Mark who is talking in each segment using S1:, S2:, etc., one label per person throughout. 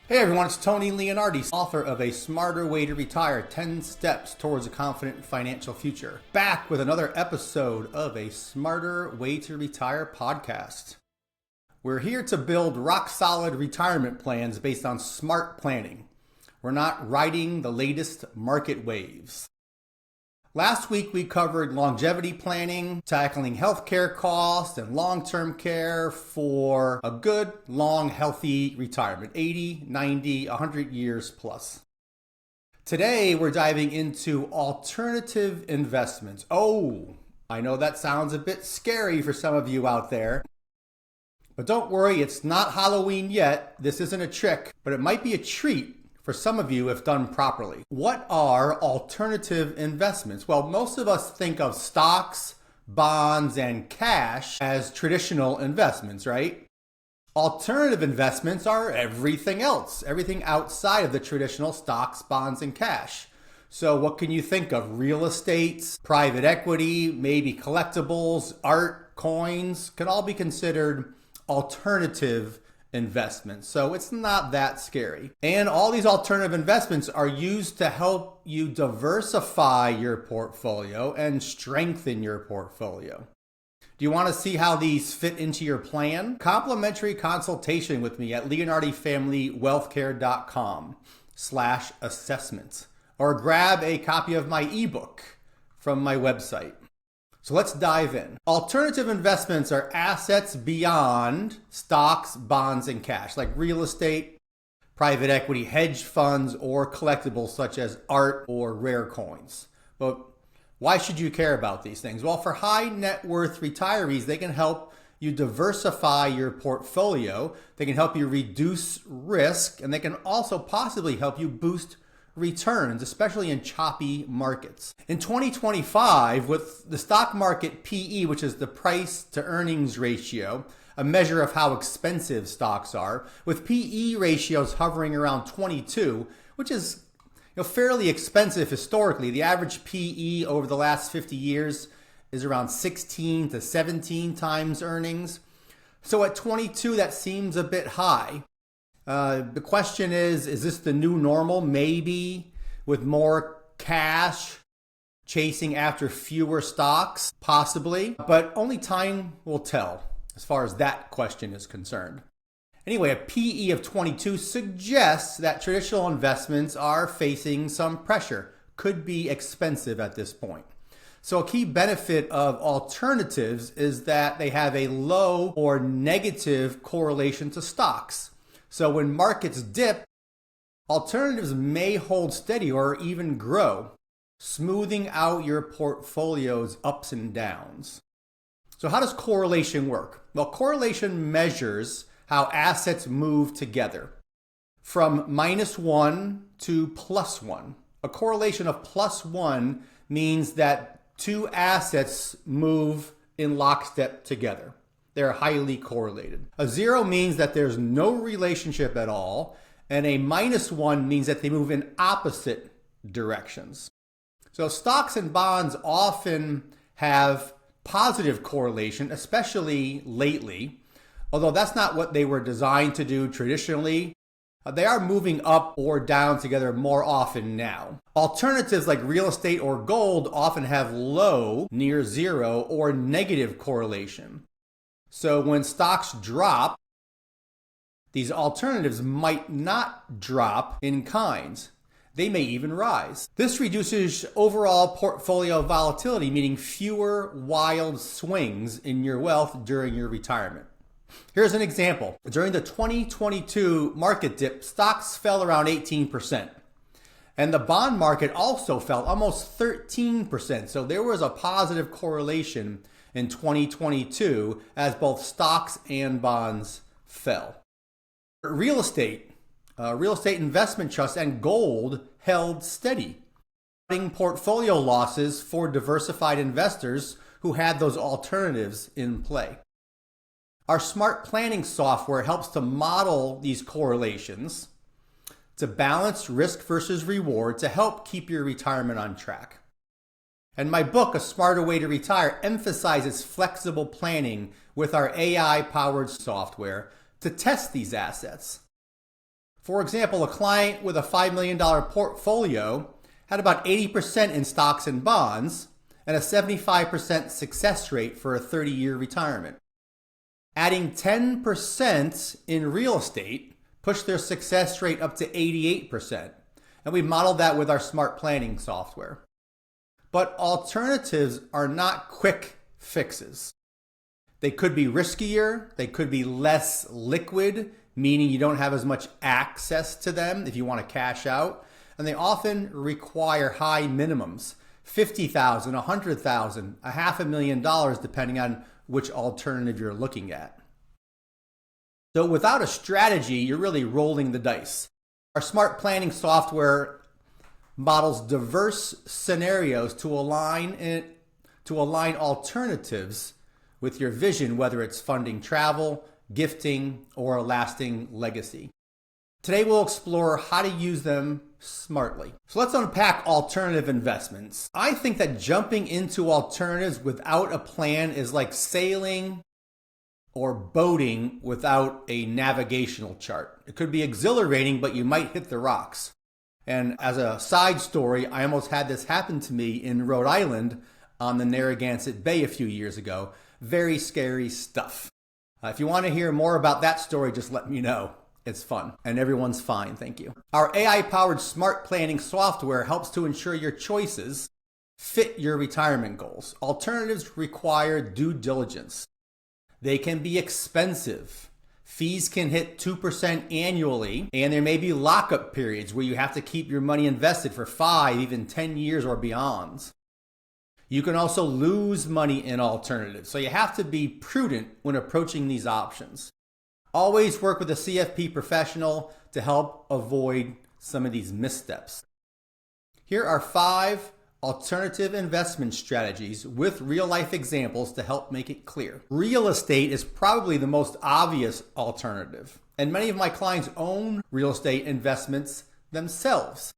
S1: Hey everyone, it's Tony Leonardi, author of A Smarter Way to Retire, 10 Steps Towards a Confident Financial Future. Back with another episode of A Smarter Way to Retire podcast. We're here to build rock-solid retirement plans based on smart planning. We're not riding the latest market waves. Last week we covered longevity planning, tackling healthcare costs and long-term care for a good, long, healthy retirement, 80, 90, 100 years plus. Today we're diving into alternative investments. Oh, I know that sounds a bit scary for some of you out there. But don't worry, it's not Halloween yet. This isn't a trick, but it might be a treat for some of you if done properly. What are alternative investments? Well, most of us think of stocks, bonds, and cash as traditional investments, right? Alternative investments are everything else, everything outside of the traditional stocks, bonds, and cash. So what can you think of? Real estate, private equity, maybe collectibles, art, coins, can all be considered alternative investments. So it's not that scary. And all these alternative investments are used to help you diversify your portfolio and strengthen your portfolio. Do you want to see how these fit into your plan? Complimentary consultation with me at leonardifamilywealthcare.com/assessment, or grab a copy of my ebook from my website. So let's dive in. Alternative investments are assets beyond stocks, bonds, and cash, like real estate, private equity, hedge funds, or collectibles such as art or rare coins. But why should you care about these things? Well, for high net worth retirees, they can help you diversify your portfolio. They can help you reduce risk, and they can also possibly help you boost returns, especially in choppy markets. In 2025, with the stock market PE, which is the price to earnings ratio, a measure of how expensive stocks are, with PE ratios hovering around 22, which is fairly expensive historically. The average PE over the last 50 years is around 16 to 17 times earnings. So at 22, that seems a bit high. The question is this the new normal? Maybe, with more cash chasing after fewer stocks, possibly, but only time will tell as far as that question is concerned. Anyway, a PE of 22 suggests that traditional investments are facing some pressure, could be expensive at this point. So a key benefit of alternatives is that they have a low or negative correlation to stocks. So when markets dip, alternatives may hold steady or even grow, smoothing out your portfolio's ups and downs. So how does correlation work? Well, correlation measures how assets move together from -1 to +1. A correlation of +1 means that two assets move in lockstep together. They're highly correlated. A 0 means that there's no relationship at all, and a -1 means that they move in opposite directions. So stocks and bonds often have positive correlation, especially lately, although that's not what they were designed to do traditionally. They are moving up or down together more often now. Alternatives like real estate or gold often have low, near 0, or negative correlation. So when stocks drop, these alternatives might not drop in kind. They may even rise. This reduces overall portfolio volatility, meaning fewer wild swings in your wealth during your retirement. Here's an example. During the 2022 market dip, stocks fell around 18%. And the bond market also fell almost 13%. So there was a positive correlation in 2022 as both stocks and bonds fell. Real estate investment trusts and gold held steady, portfolio losses for diversified investors who had those alternatives in play. Our smart planning software helps to model these correlations to balance risk versus reward to help keep your retirement on track. And my book, A Smarter Way to Retire, emphasizes flexible planning with our AI-powered software to test these assets. For example, a client with a $5 million portfolio had about 80% in stocks and bonds and a 75% success rate for a 30-year retirement. Adding 10% in real estate pushed their success rate up to 88%. And we modeled that with our smart planning software. But alternatives are not quick fixes. They could be riskier, they could be less liquid, meaning you don't have as much access to them if you want to cash out. And they often require high minimums, $50,000, $100,000, $500,000, depending on which alternative you're looking at. So without a strategy, you're really rolling the dice. Our smart planning software models diverse scenarios to align alternatives with your vision, whether it's funding travel, gifting, or a lasting legacy. Today we'll explore how to use them smartly. So let's unpack alternative investments. I think that jumping into alternatives without a plan is like sailing or boating without a navigational chart. It could be exhilarating, but you might hit the rocks. And as a side story, I almost had this happen to me in Rhode Island on the Narragansett Bay a few years ago. Very scary stuff. If you want to hear more about that story, just let me know. It's fun and everyone's fine, thank you. Our AI-powered smart planning software helps to ensure your choices fit your retirement goals. Alternatives require due diligence. They can be expensive. Fees can hit 2% annually, and there may be lockup periods where you have to keep your money invested for 5, even 10 years or beyond. You can also lose money in alternatives, so you have to be prudent when approaching these options. Always work with a CFP professional to help avoid some of these missteps. Here are 5 alternative investment strategies with real-life examples to help make it clear. Real estate is probably the most obvious alternative, and many of my clients own real estate investments themselves.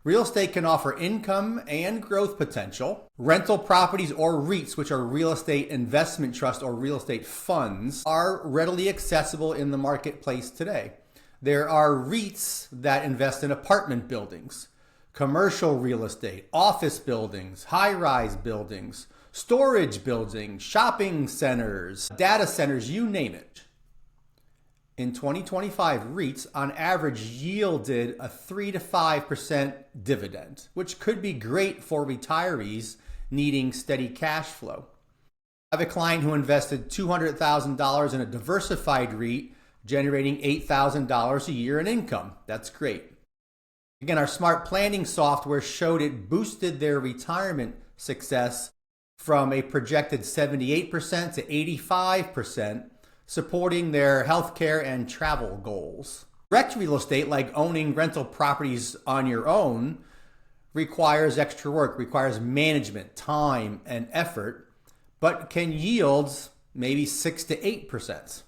S1: Real estate can offer income and growth potential. Rental properties or REITs, which are real estate investment trust or real estate funds, are readily accessible in the marketplace today. There are REITs that invest in apartment buildings, commercial real estate, office buildings, high-rise buildings, storage buildings, shopping centers, data centers, you name it. In 2025, REITs on average yielded a 3 to 5% dividend, which could be great for retirees needing steady cash flow. I have a client who invested $200,000 in a diversified REIT, generating $8,000 a year in income. That's great. Again, our smart planning software showed it boosted their retirement success from a projected 78% to 85%, supporting their healthcare and travel goals. Direct real estate, like owning rental properties on your own, requires extra work, requires management, time, and effort, but can yield maybe 6 to 8%.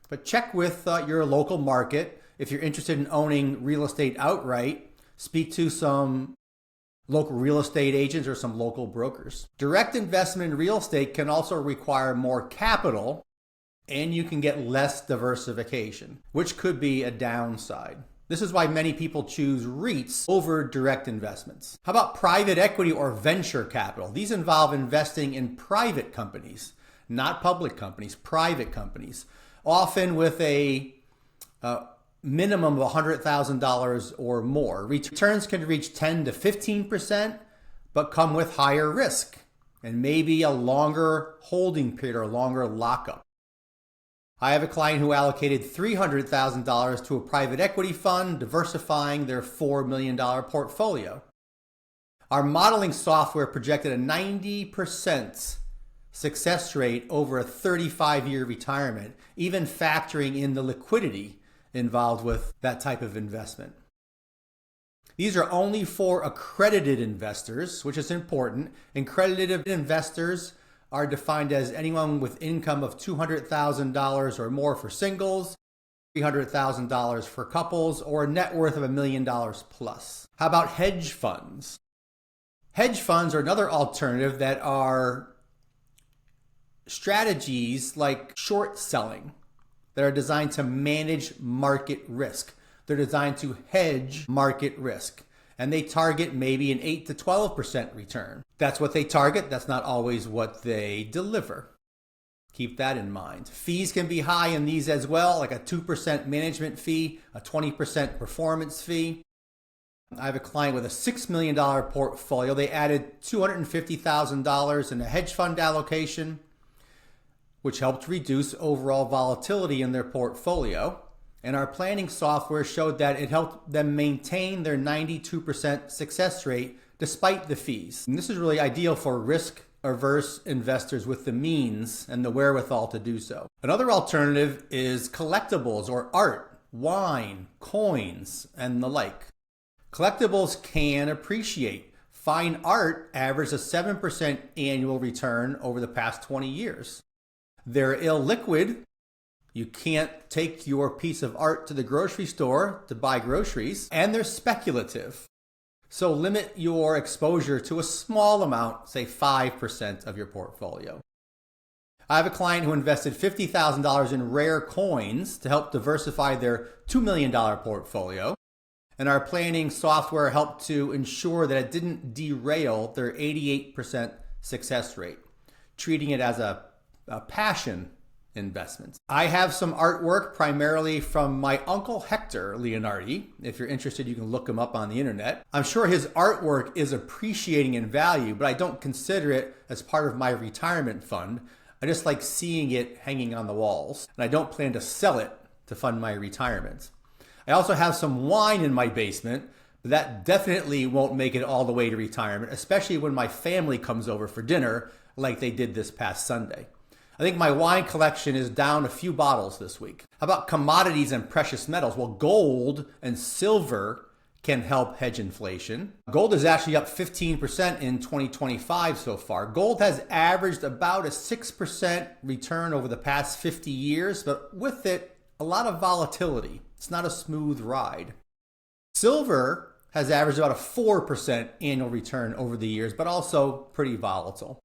S1: But check with your local market. If you're interested in owning real estate outright, speak to some local real estate agents or some local brokers. Direct investment in real estate can also require more capital, and you can get less diversification, which could be a downside. This is why many people choose REITs over direct investments. How about private equity or venture capital? These involve investing in private companies, not public companies, private companies, often with a minimum of $100,000 or more. Returns can reach 10 to 15%, but come with higher risk and maybe a longer holding period or longer lockup. I have a client who allocated $300,000 to a private equity fund, diversifying their $4 million portfolio. Our modeling software projected a 90% success rate over a 35-year retirement, even factoring in the liquidity involved with that type of investment. These are only for accredited investors, which is important. Accredited investors are defined as anyone with income of $200,000 or more for singles, $300,000 for couples, or a net worth of $1 million plus. How about hedge funds? Hedge funds are another alternative that are strategies like short selling that are designed to manage market risk. They're designed to hedge market risk, and they target maybe an 8 to 12% return. That's what they target. That's not always what they deliver. Keep that in mind. Fees can be high in these as well, like a 2% management fee, a 20% performance fee. I have a client with a $6 million portfolio. They added $250,000 in a hedge fund allocation, which helped reduce overall volatility in their portfolio. And our planning software showed that it helped them maintain their 92% success rate despite the fees. And this is really ideal for risk-averse investors with the means and the wherewithal to do so. Another alternative is collectibles or art, wine, coins, and the like. Collectibles can appreciate. Fine art averaged a 7% annual return over the past 20 years. They're illiquid. You can't take your piece of art to the grocery store to buy groceries, and they're speculative. So limit your exposure to a small amount, say 5% of your portfolio. I have a client who invested $50,000 in rare coins to help diversify their $2 million portfolio. And our planning software helped to ensure that it didn't derail their 88% success rate, treating it as a passion investment. I have some artwork primarily from my uncle Hector Leonardi. If you're interested, you can look him up on the internet. I'm sure his artwork is appreciating in value, but I don't consider it as part of my retirement fund. I just like seeing it hanging on the walls, and I don't plan to sell it to fund my retirement. I also have some wine in my basement, but that definitely won't make it all the way to retirement, especially when my family comes over for dinner like they did this past Sunday. I think my wine collection is down a few bottles this week. How about commodities and precious metals? Well, gold and silver can help hedge inflation. Gold is actually up 15% in 2025 so far. Gold has averaged about a 6% return over the past 50 years, but with it, a lot of volatility. It's not a smooth ride. Silver has averaged about a 4% annual return over the years, but also pretty volatile.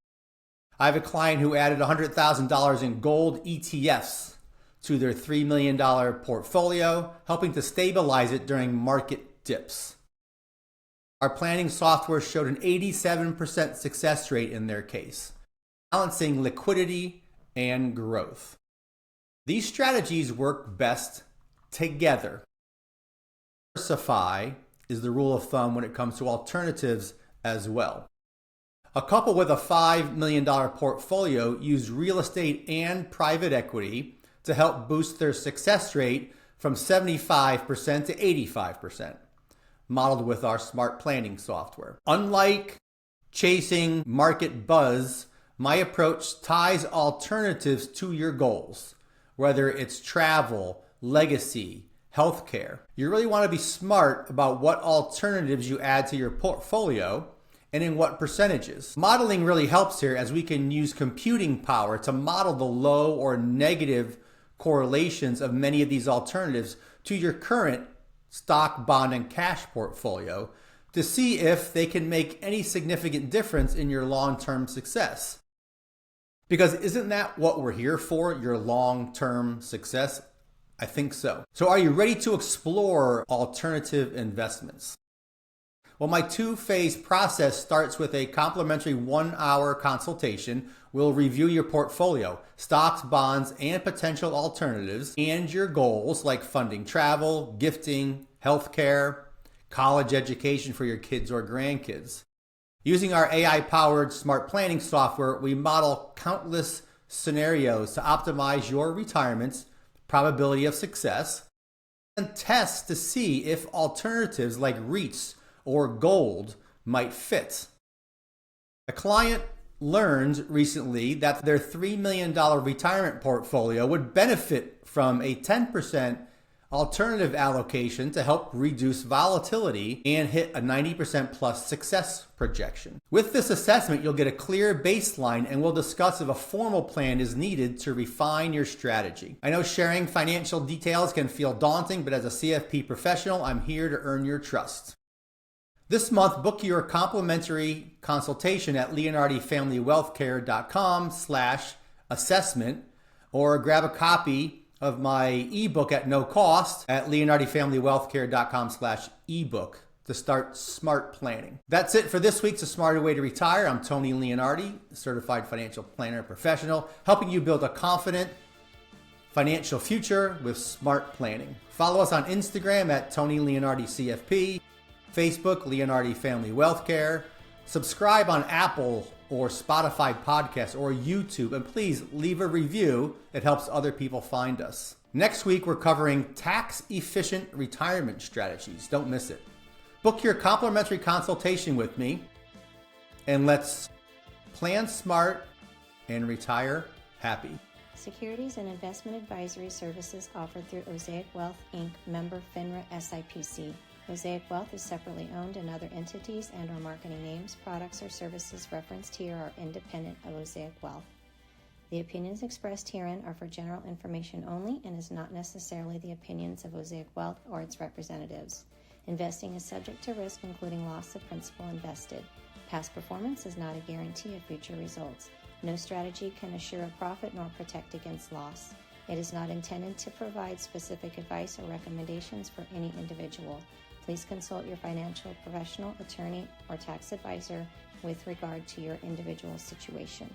S1: I have a client who added $100,000 in gold ETFs to their $3 million portfolio, helping to stabilize it during market dips. Our planning software showed an 87% success rate in their case, balancing liquidity and growth. These strategies work best together. Diversify is the rule of thumb when it comes to alternatives as well. A couple with a $5 million portfolio used real estate and private equity to help boost their success rate from 75% to 85%, modeled with our smart planning software. Unlike chasing market buzz, my approach ties alternatives to your goals, whether it's travel, legacy, healthcare. You really want to be smart about what alternatives you add to your portfolio and in what percentages. Modeling really helps here, as we can use computing power to model the low or negative correlations of many of these alternatives to your current stock, bond, and cash portfolio to see if they can make any significant difference in your long-term success. Because isn't that what we're here for, your long-term success? I think so. So are you ready to explore alternative investments? Well, my two-phase process starts with a complimentary 1-hour consultation. We'll review your portfolio, stocks, bonds, and potential alternatives, and your goals like funding travel, gifting, healthcare, college education for your kids or grandkids. Using our AI-powered smart planning software, we model countless scenarios to optimize your retirement's probability of success and test to see if alternatives like REITs or gold might fit. A client learned recently that their $3 million retirement portfolio would benefit from a 10% alternative allocation to help reduce volatility and hit a 90% plus success projection. With this assessment, you'll get a clear baseline, and we'll discuss if a formal plan is needed to refine your strategy. I know sharing financial details can feel daunting, but as a CFP professional, I'm here to earn your trust. This month, book your complimentary consultation at leonardifamilywealthcare.com/assessment, or grab a copy of my ebook at no cost at leonardifamilywealthcare.com/ebook to start smart planning. That's it for this week's A Smarter Way to Retire. I'm Tony Leonardi, certified financial planner professional, helping you build a confident financial future with smart planning. Follow us on Instagram at Tony Leonardi CFP, Facebook, Leonardi Family Wealth Care. Subscribe on Apple or Spotify podcasts or YouTube, and please leave a review. It helps other people find us. Next week, we're covering tax-efficient retirement strategies. Don't miss it. Book your complimentary consultation with me, and let's plan smart and retire happy.
S2: Securities and investment advisory services offered through Osaic Wealth, Inc., member FINRA SIPC. Osaic Wealth is separately owned, and other entities and/or marketing names, products, or services referenced here are independent of Osaic Wealth. The opinions expressed herein are for general information only and is not necessarily the opinions of Osaic Wealth or its representatives. Investing is subject to risk, including loss of principal invested. Past performance is not a guarantee of future results. No strategy can assure a profit nor protect against loss. It is not intended to provide specific advice or recommendations for any individual. Please consult your financial professional, attorney, or tax advisor with regard to your individual situation.